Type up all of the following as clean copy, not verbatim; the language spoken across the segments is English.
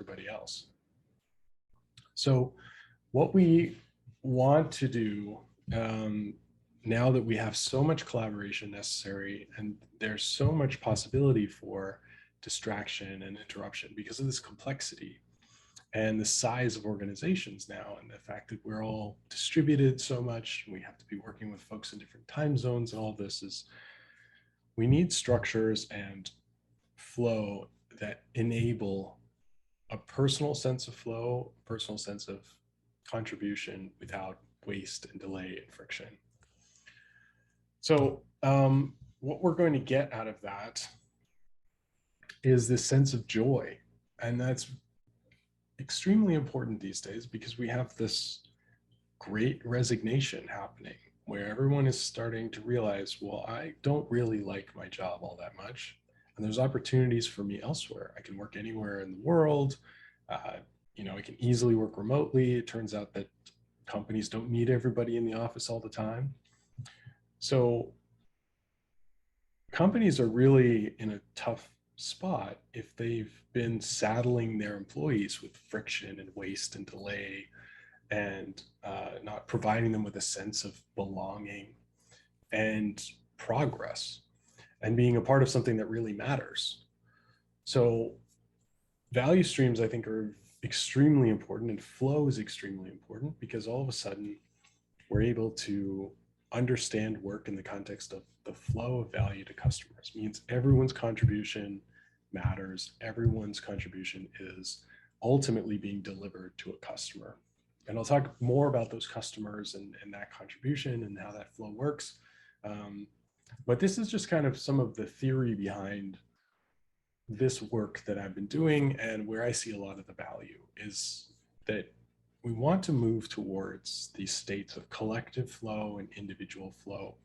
everybody else. So what we want to do, now that we have so much collaboration necessary and there's so much possibility for distraction and interruption because of this complexity and the size of organizations now, and the fact that we're all distributed so much, we have to be working with folks in different time zones, and all this is, we need structures and flow that enable a personal sense of flow, a personal sense of contribution without waste and delay and friction. So what we're going to get out of that is this sense of joy. And that's extremely important these days because we have this great resignation happening where everyone is starting to realize, well, I don't really like my job all that much. And there's opportunities for me elsewhere. I can work anywhere in the world. I can easily work remotely. It turns out that companies don't need everybody in the office all the time. So companies are really in a tough spot if they've been saddling their employees with friction and waste and delay and not providing them with a sense of belonging and progress and being a part of something that really matters. So value streams, I think, are extremely important, and flow is extremely important because all of a sudden we're able to understand work in the context of the flow of value to customers. It means everyone's contribution matters. Everyone's contribution is ultimately being delivered to a customer. And I'll talk more about those customers and that contribution and how that flow works. But this is just kind of some of the theory behind this work that I've been doing, and where I see a lot of the value is that we want to move towards these states of collective flow and individual flow,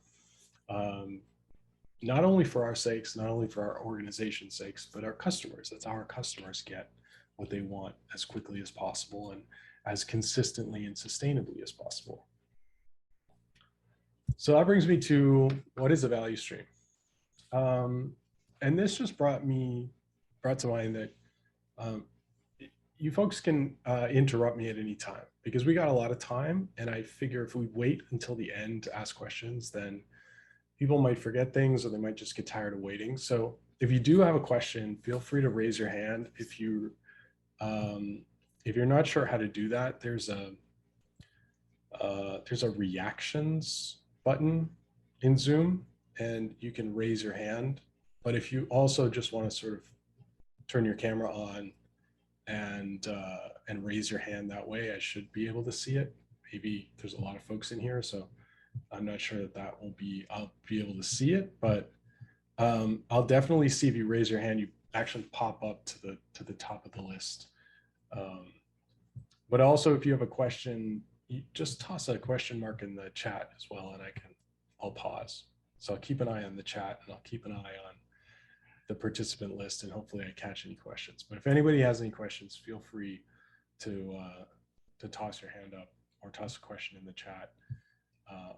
not only for our sakes, not only for our organization's sakes, but our customers. That's how our customers get what they want as quickly as possible and as consistently and sustainably as possible. So that brings me to, what is a value stream? And this just brought to mind that you folks can interrupt me at any time because we got a lot of time, and I figure if we wait until the end to ask questions, then people might forget things or they might just get tired of waiting. So if you do have a question, feel free to raise your hand. If you're not sure how to do that, there's a reactions button in Zoom, and you can raise your hand. But if you also just want to sort of turn your camera on and raise your hand that way, I should be able to see it. Maybe there's a lot of folks in here, so I'm not sure that I'll be able to see it, but I'll definitely see if you raise your hand, you actually pop up to the top of the list. But also, if you have a question, you just toss a question mark in the chat as well, and I'll pause. So I'll keep an eye on the chat, and I'll keep an eye on the participant list, and hopefully I catch any questions. But if anybody has any questions, feel free to toss your hand up or toss a question in the chat.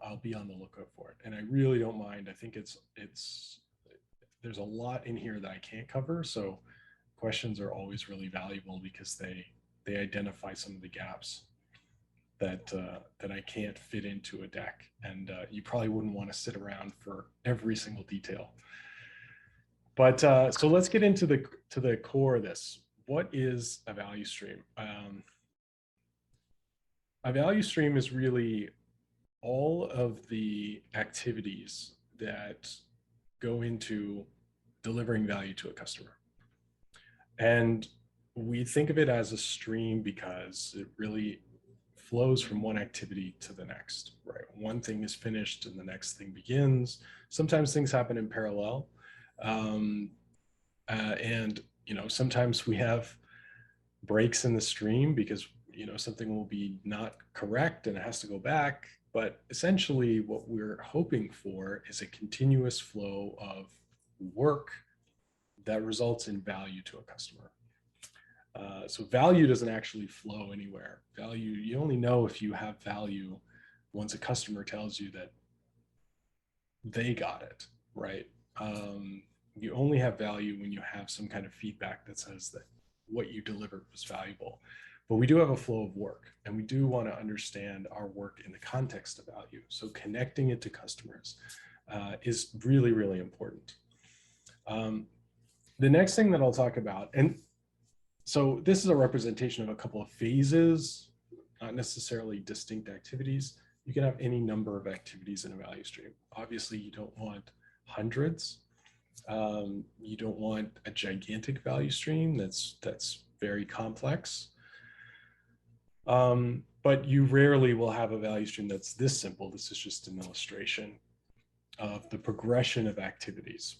I'll be on the lookout for it. And I really don't mind. I think there's a lot in here that I can't cover. So questions are always really valuable because they identify some of the gaps that I can't fit into a deck. And you probably wouldn't want to sit around for every single detail. But so let's get into the core of this. What is a value stream? A value stream is really all of the activities that go into delivering value to a customer. And we think of it as a stream because it really flows from one activity to the next, right? One thing is finished and the next thing begins. Sometimes things happen in parallel. And sometimes we have breaks in the stream because something will be not correct and it has to go back. But essentially what we're hoping for is a continuous flow of work that results in value to a customer. So value doesn't actually flow anywhere. Value, you only know if you have value once a customer tells you that they got it, right? You only have value when you have some kind of feedback that says that what you delivered was valuable. But we do have a flow of work, and we do want to understand our work in the context of value. So connecting it to customers is really, really important. The next thing that I'll talk about, and so this is a representation of a couple of phases, not necessarily distinct activities. You can have any number of activities in a value stream. Obviously, you don't want hundreds. You don't want a gigantic value stream that's very complex. But you rarely will have a value stream that's this simple. This is just an illustration of the progression of activities.